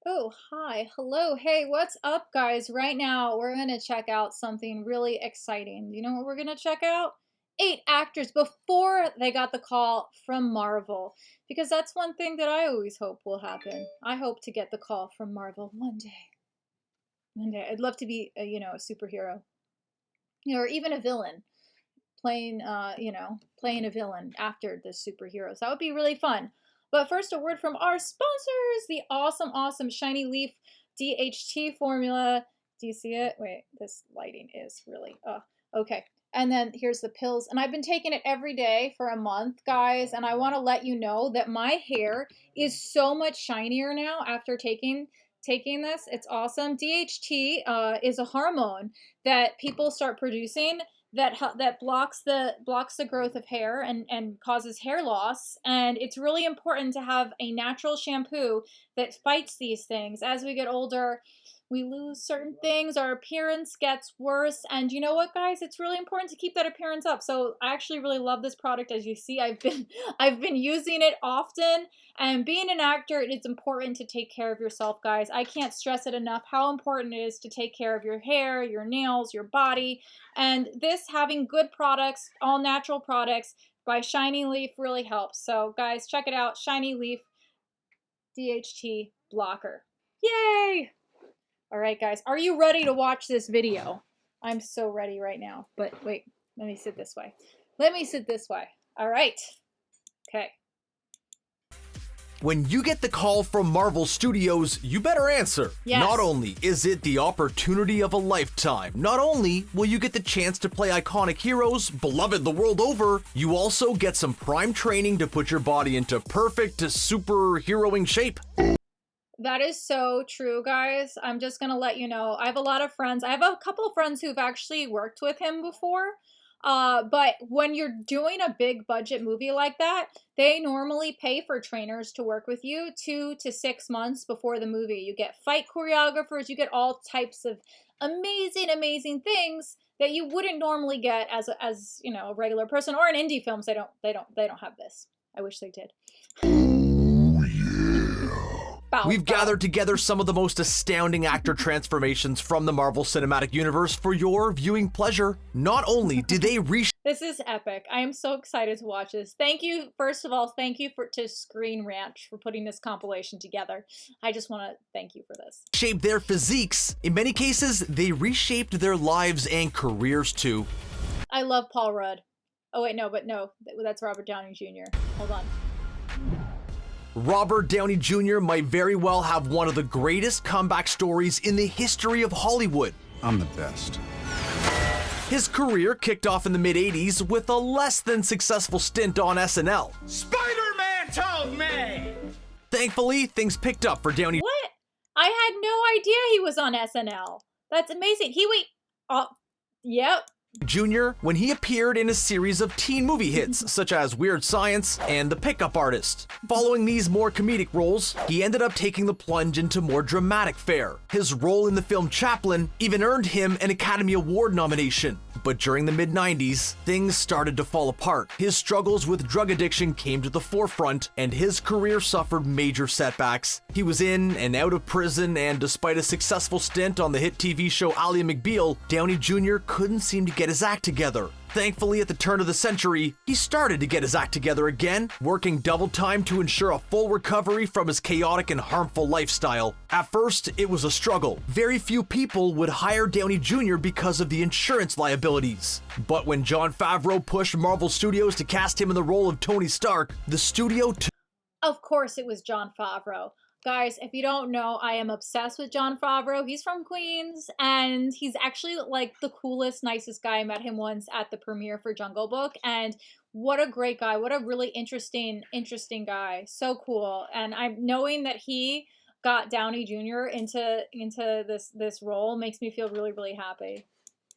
Oh, hi. Hello. Hey, what's up, guys? Right now, we're going to check out something really exciting. You know what we're going to check out? 8 actors before they got the call from Marvel. Because that's one thing that I always hope will happen. I hope to get the call from Marvel one day. One day. I'd love to be, a superhero. Or even a villain. Playing a villain after the superheroes. That would be really fun. But first, a word from our sponsors, the awesome Shiny Leaf DHT formula. Do you see it? Wait, this lighting is really, okay. And then here's the pills. And I've been taking it every day for a month, guys. And I want to let you know that my hair is so much shinier now after taking this. It's awesome. DHT is a hormone that people start producing that blocks the growth of hair and causes hair loss. And it's really important to have a natural shampoo that fights these things. As we get older, we lose certain things, our appearance gets worse, and you know what, guys, it's really important to keep that appearance up. So I actually really love this product. As you see, I've been using it often, and being an actor, it's important to take care of yourself, guys. I can't stress it enough how important it is to take care of your hair, your nails, your body. And this, having good products, all natural products by Shiny Leaf, really helps. So guys, check it out. Shiny Leaf DHT blocker. Yay! All right, guys, are you ready to watch this video? I'm so ready right now. But wait, let me sit this way. All right. Okay. When you get the call from Marvel Studios, you better answer. Yes. Not only is it the opportunity of a lifetime, not only will you get the chance to play iconic heroes beloved the world over, you also get some prime training to put your body into perfect superheroing shape. That is so true, guys. I'm just going to let you know. I have a lot of friends. I have a couple of friends who've actually worked with him before. But when you're doing a big budget movie like that, they normally pay for trainers to work with you 2 to 6 months before the movie. You get fight choreographers, you get all types of amazing things that you wouldn't normally get as a regular person, or in indie films. They don't have this. I wish they did. We've gathered together some of the most astounding actor transformations from the Marvel Cinematic Universe for your viewing pleasure. Not only did they This is epic. I am so excited to watch this. Thank you, first of all, to Screen Ranch for putting this compilation together. I just want to thank you for this. Shape their physiques. In many cases, they reshaped their lives and careers too. I love Paul Rudd. Oh wait, no, that's Robert Downey Jr. Hold on. Robert Downey Jr. might very well have one of the greatest comeback stories in the history of Hollywood. I'm the best. His career kicked off in the mid-'80s with a less than successful stint on SNL. Spider-Man told me! Thankfully, things picked up for Downey. What? I had no idea he was on SNL. That's amazing. Yep. Jr. when he appeared in a series of teen movie hits such as Weird Science and The Pickup Artist. Following these more comedic roles, he ended up taking the plunge into more dramatic fare. His role in the film Chaplin even earned him an Academy Award nomination. But during the mid-'90s, things started to fall apart. His struggles with drug addiction came to the forefront, and his career suffered major setbacks. He was in and out of prison, and despite a successful stint on the hit TV show Ally McBeal, Downey Jr. couldn't seem to get his act together. Thankfully, at the turn of the century, he started to get his act together again, working double time to ensure a full recovery from his chaotic and harmful lifestyle. At first, it was a struggle. Very few people would hire Downey Jr. because of the insurance liabilities. But when Jon Favreau pushed Marvel Studios to cast him in the role of Tony Stark, the studio Of course it was Jon Favreau. Guys, if you don't know, I am obsessed with Jon Favreau. He's from Queens, and he's actually like the coolest, nicest guy. I met him once at the premiere for Jungle Book, and what a great guy. What a really interesting guy. So cool. And I'm knowing that he got Downey Jr. into this role makes me feel really happy.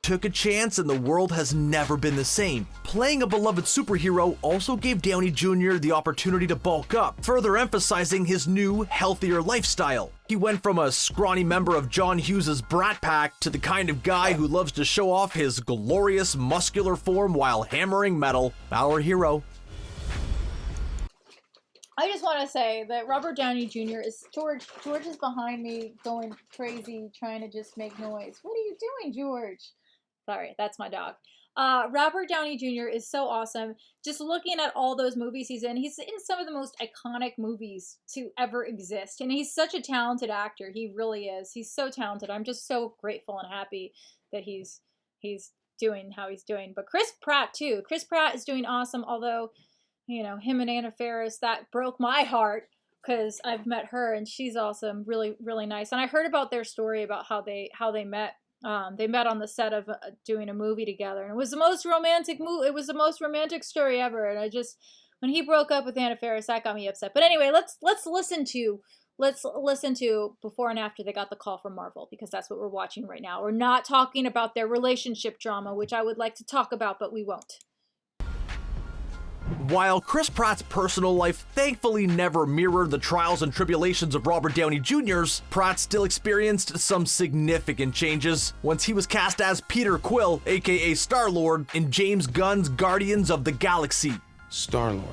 Took a chance, and the world has never been the same. Playing a beloved superhero also gave Downey Jr. the opportunity to bulk up, further emphasizing his new, healthier lifestyle. He went from a scrawny member of John Hughes' Brat Pack to the kind of guy who loves to show off his glorious, muscular form while hammering metal. Our hero. I just want to say that Robert Downey Jr. is George. George is behind me, going crazy, trying to just make noise. What are you doing, George? Sorry, that's my dog. Robert Downey Jr. is so awesome. Just looking at all those movies he's in some of the most iconic movies to ever exist. And he's such a talented actor. He really is. He's so talented. I'm just so grateful and happy that he's doing how he's doing. But Chris Pratt, too. Chris Pratt is doing awesome, although, you know, him and Anna Faris, that broke my heart because I've met her and she's awesome. Really, really nice. And I heard about their story about how they met. They met on the set of doing a movie together, and it was the most romantic It was the most romantic story ever. And when he broke up with Anna Faris, that got me upset. But anyway, let's listen to before and after they got the call from Marvel, because that's what we're watching right now. We're not talking about their relationship drama, which I would like to talk about, but we won't. While Chris Pratt's personal life thankfully never mirrored the trials and tribulations of Robert Downey Jr.'s, Pratt still experienced some significant changes once he was cast as Peter Quill, aka Star-Lord, in James Gunn's Guardians of the Galaxy. Star-Lord.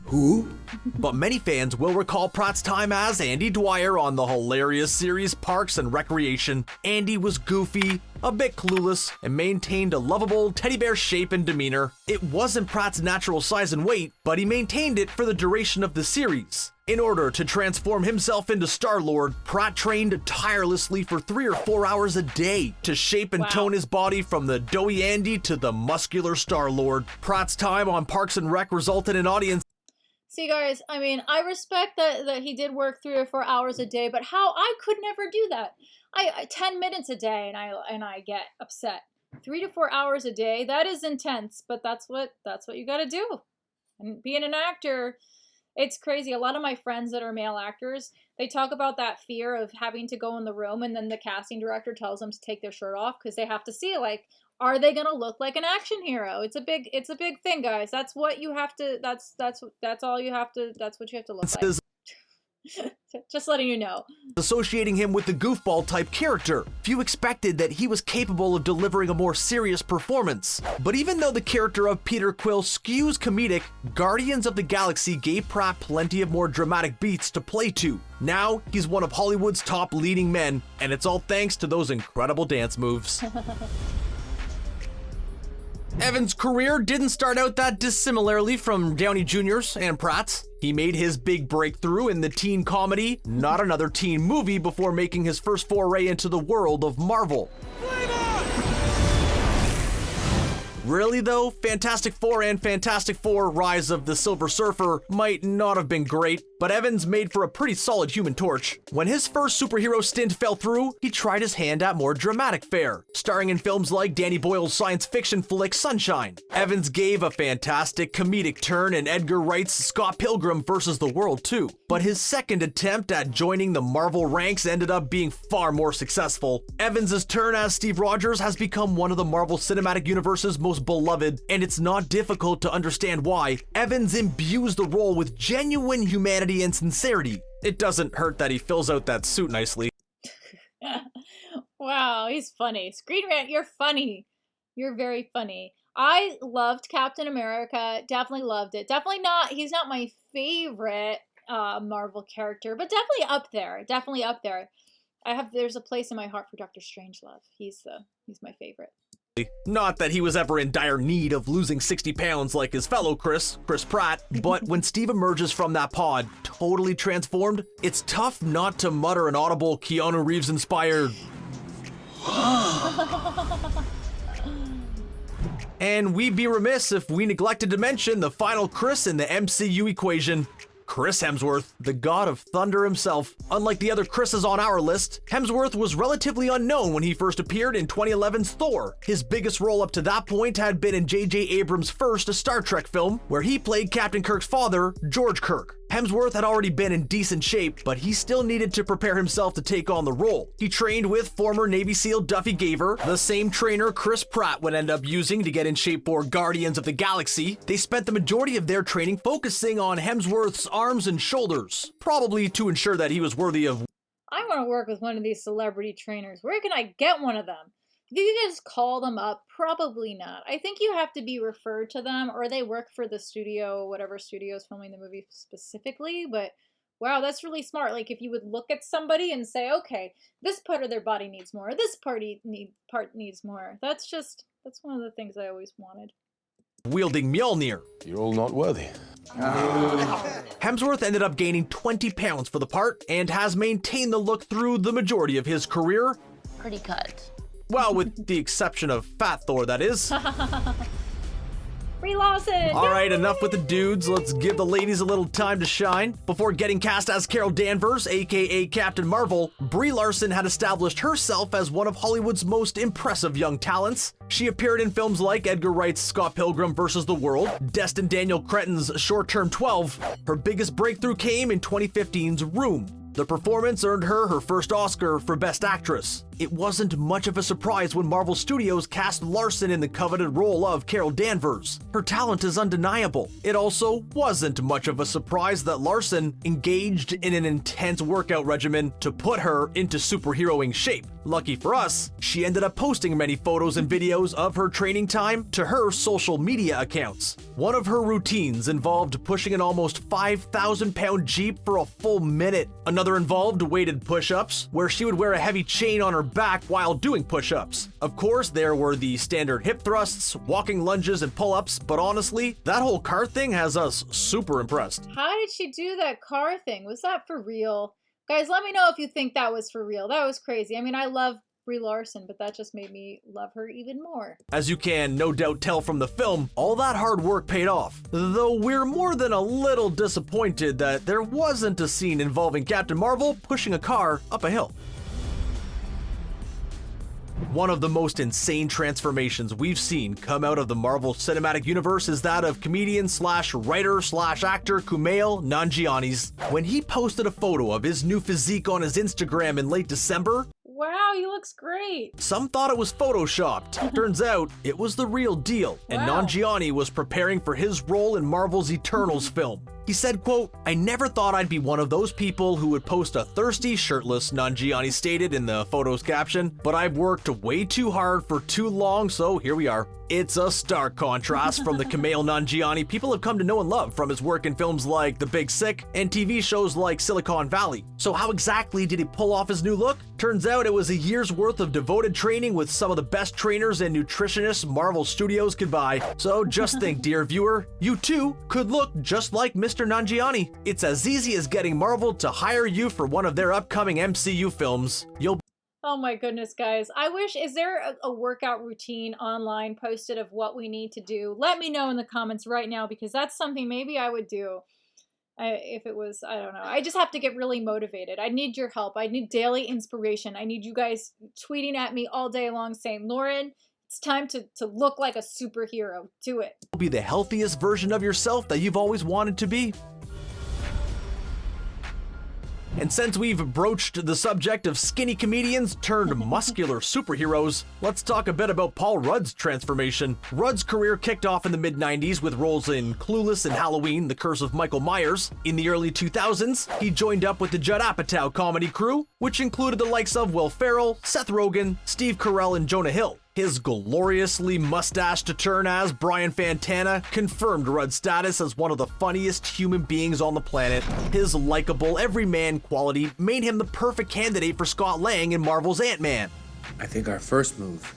Who? But many fans will recall Pratt's time as Andy Dwyer on the hilarious series Parks and Recreation. Andy was goofy, a bit clueless, and maintained a lovable teddy bear shape and demeanor. It wasn't Pratt's natural size and weight, but he maintained it for the duration of the series. In order to transform himself into Star-Lord, Pratt trained tirelessly for 3 or 4 hours a day to shape and tone his body from the doughy Andy to the muscular Star-Lord. Pratt's time on Parks and Rec resulted in audience. See, guys, I mean, I respect that he did work 3 or 4 hours a day, but how I could never do that. I 10 minutes a day and I get upset. 3 to 4 hours a day, that is intense, but that's what you got to do. And being an actor, it's crazy. A lot of my friends that are male actors, they talk about that fear of having to go in the room and then the casting director tells them to take their shirt off because they have to see, like, are they gonna look like an action hero? It's a big thing, guys. That's what you have to. That's all you have to. That's what you have to look like. Just letting you know. Associating him with the goofball type character. Few expected that he was capable of delivering a more serious performance. But even though the character of Peter Quill skews comedic, Guardians of the Galaxy gave Pratt plenty of more dramatic beats to play to. Now, he's one of Hollywood's top leading men, and it's all thanks to those incredible dance moves. Evan's career didn't start out that dissimilarly from Downey Jr.'s and Pratt's. He made his big breakthrough in the teen comedy Not Another Teen Movie before making his first foray into the world of Marvel. Really though, Fantastic Four and Fantastic Four Rise of the Silver Surfer might not have been great, but Evans made for a pretty solid Human Torch. When his first superhero stint fell through, he tried his hand at more dramatic fare, starring in films like Danny Boyle's science fiction flick Sunshine. Evans gave a fantastic comedic turn in Edgar Wright's Scott Pilgrim vs. the World too, but his second attempt at joining the Marvel ranks ended up being far more successful. Evans' turn as Steve Rogers has become one of the Marvel Cinematic Universe's most beloved, and it's not difficult to understand why. Evans imbues the role with genuine humanity and sincerity. It doesn't hurt that he fills out that suit nicely. Wow, he's funny. Screen Rant, you're funny. You're very funny. I loved Captain America. Definitely loved it. He's not my favorite Marvel character, but definitely up there. Definitely up there. There's a place in my heart for Dr. Strangelove. He's my favorite. Not that he was ever in dire need of losing 60 pounds like his fellow Chris Pratt, but when Steve emerges from that pod, totally transformed, it's tough not to mutter an audible Keanu Reeves inspired. And we'd be remiss if we neglected to mention the final Chris in the MCU equation. Chris Hemsworth, the god of thunder himself. Unlike the other Chris's on our list, Hemsworth was relatively unknown when he first appeared in 2011's Thor. His biggest role up to that point had been in J.J. Abrams' first Star Trek film, where he played Captain Kirk's father, George Kirk. Hemsworth had already been in decent shape, but he still needed to prepare himself to take on the role. He trained with former Navy SEAL Duffy Gaver, the same trainer Chris Pratt would end up using to get in shape for Guardians of the Galaxy. They spent the majority of their training focusing on Hemsworth's arms and shoulders, probably to ensure that he was worthy of. I want to work with one of these celebrity trainers. Where can I get one of them? you just call them up, probably not. I think you have to be referred to them, or they work for the studio, whatever studio is filming the movie specifically. But wow, that's really smart. Like if you would look at somebody and say, okay, this part of their body needs more, this part needs more. That's one of the things I always wanted. Wielding Mjolnir. You're all not worthy. Hemsworth ended up gaining 20 pounds for the part and has maintained the look through the majority of his career. Pretty cut. Well, with the exception of Fat Thor, that is. Brie Larson! All right, enough with the dudes. Let's give the ladies a little time to shine. Before getting cast as Carol Danvers, aka Captain Marvel, Brie Larson had established herself as one of Hollywood's most impressive young talents. She appeared in films like Edgar Wright's Scott Pilgrim vs. the World, Destin Daniel Cretton's Short Term 12. Her biggest breakthrough came in 2015's Room. The performance earned her her first Oscar for Best Actress. It wasn't much of a surprise when Marvel Studios cast Larson in the coveted role of Carol Danvers. Her talent is undeniable. It also wasn't much of a surprise that Larson engaged in an intense workout regimen to put her into superheroing shape. Lucky for us, she ended up posting many photos and videos of her training time to her social media accounts. One of her routines involved pushing an almost 5,000-pound Jeep for a full minute. Another involved weighted push-ups, where she would wear a heavy chain on her back while doing push-ups. Of course, there were the standard hip thrusts, walking lunges, and pull-ups, but honestly, that whole car thing has us super impressed. How did she do that car thing? Was that for real? Guys, let me know if you think that was for real. That was crazy. I mean, I love Brie Larson, but that just made me love her even more. As you can no doubt tell from the film, all that hard work paid off. Though we're more than a little disappointed that there wasn't a scene involving Captain Marvel pushing a car up a hill. One of the most insane transformations we've seen come out of the Marvel Cinematic Universe is that of comedian/writer/actor Kumail Nanjiani's. When he posted a photo of his new physique on his Instagram in late December, wow, he looks great. Some thought it was photoshopped. Turns out it was the real deal, and Wow. Nanjiani was preparing for his role in Marvel's Eternals film. He said, quote, "I never thought I'd be one of those people who would post a thirsty shirtless," Nanjiani stated in the photo's caption, "but I've worked way too hard for too long, so here we are." It's a stark contrast from the Kumail Nanjiani people have come to know and love from his work in films like The Big Sick and TV shows like Silicon Valley. So how exactly did he pull off his new look? Turns out it was a year's worth of devoted training with some of the best trainers and nutritionists Marvel Studios could buy. So just think, dear viewer, you too could look just like Mr. Nanjiani. It's as easy as getting Marvel to hire you for one of their upcoming MCU films. Oh my goodness, guys. I wish, is there a workout routine online posted of what we need to do? Let me know in the comments right now, because that's something maybe I would do if it was, I don't know. I just have to get really motivated. I need your help. I need daily inspiration. I need you guys tweeting at me all day long saying, Lauren, it's time to look like a superhero. Do it. Be the healthiest version of yourself that you've always wanted to be. And since we've broached the subject of skinny comedians turned muscular superheroes, let's talk a bit about Paul Rudd's transformation. Rudd's career kicked off in the mid-90s with roles in Clueless and Halloween, The Curse of Michael Myers. In the early 2000s, he joined up with the Judd Apatow comedy crew, which included the likes of Will Ferrell, Seth Rogen, Steve Carell, and Jonah Hill. His gloriously mustached turn as Brian Fantana confirmed Rudd's status as one of the funniest human beings on the planet. His likable, everyman quality made him the perfect candidate for Scott Lang in Marvel's Ant-Man. I think our first move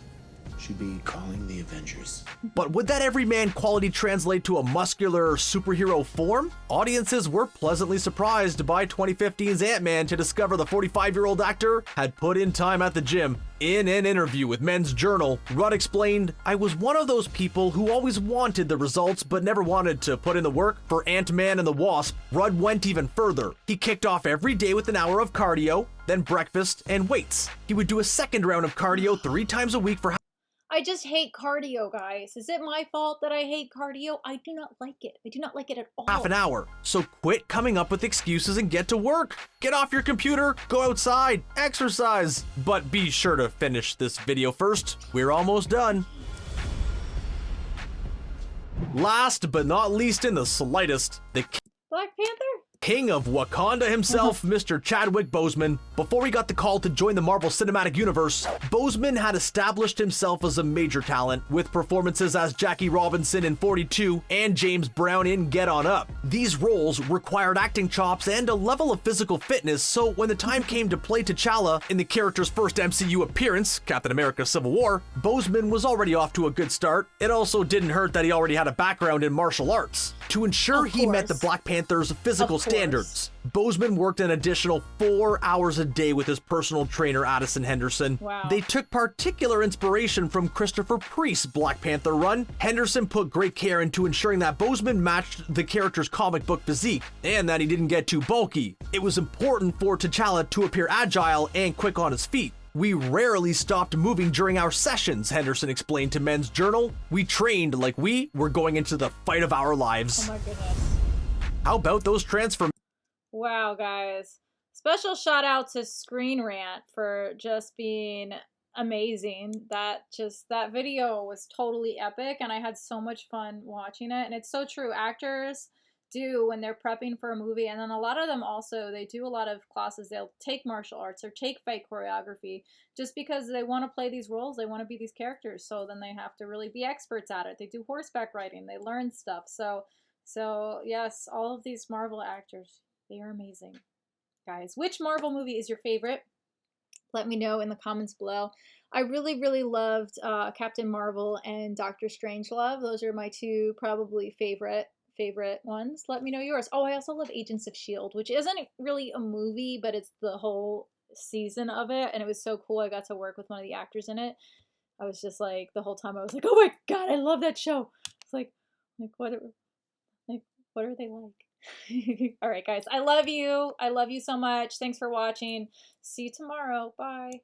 should be calling the Avengers. But would that everyman quality translate to a muscular superhero form? Audiences were pleasantly surprised by 2015's Ant-Man to discover the 45-year-old actor had put in time at the gym. In an interview with Men's Journal, Rudd explained, "I was one of those people who always wanted the results but never wanted to put in the work. For Ant-Man and the Wasp, Rudd went even further. He kicked off every day with an hour of cardio, then breakfast and weights. He would do a second round of cardio 3 times a week for I just hate cardio, guys. Is it my fault that I hate cardio? I do not like it. I do not like it at all. half an hour. So quit coming up with excuses and get to work. Get off your computer, go outside, exercise. But be sure to finish this video first. We're almost done. Last but not least in the slightest, the Black Panther? King of Wakanda himself, Mr. Chadwick Boseman. Before he got the call to join the Marvel Cinematic Universe, Boseman had established himself as a major talent, with performances as Jackie Robinson in 42 and James Brown in Get On Up. These roles required acting chops and a level of physical fitness, so when the time came to play T'Challa in the character's first MCU appearance, Captain America Civil War, Boseman was already off to a good start. It also didn't hurt that he already had a background in martial arts. To ensure he met the Black Panther's physical standards, Boseman worked an additional 4 hours a day with his personal trainer Addison Henderson. Wow. They took particular inspiration from Christopher Priest's Black Panther run. Henderson put great care into ensuring that Boseman matched the character's comic book physique and that he didn't get too bulky. It was important for T'Challa to appear agile and quick on his feet. We rarely stopped moving during our sessions, Henderson explained to Men's Journal. We trained like we were going into the fight of our lives. Oh my goodness. How about those transformations? Wow, guys. Special shout out to Screen Rant for just being amazing. That video was totally epic, and I had so much fun watching it. And it's so true. Actors do when they're prepping for a movie, and then a lot of them also, they do a lot of classes. They'll take martial arts or take fight choreography just because they want to play these roles. They want to be these characters, so then they have to really be experts at it. They do horseback riding, they learn stuff. So yes, all of these Marvel actors, they are amazing. Guys, which Marvel movie is your favorite? Let me know in the comments below. I really loved Captain Marvel and Doctor Strangelove. Those are my two probably favorite ones. Let me know yours. Oh, I also love Agents of S.H.I.E.L.D., which isn't really a movie, but it's the whole season of it, and it was so cool. I got to work with one of the actors in it. I was just like, the whole time I was like, oh my god, I love that show. It's like what are they like? All right, guys, I love you so much. Thanks for watching. See you tomorrow. Bye.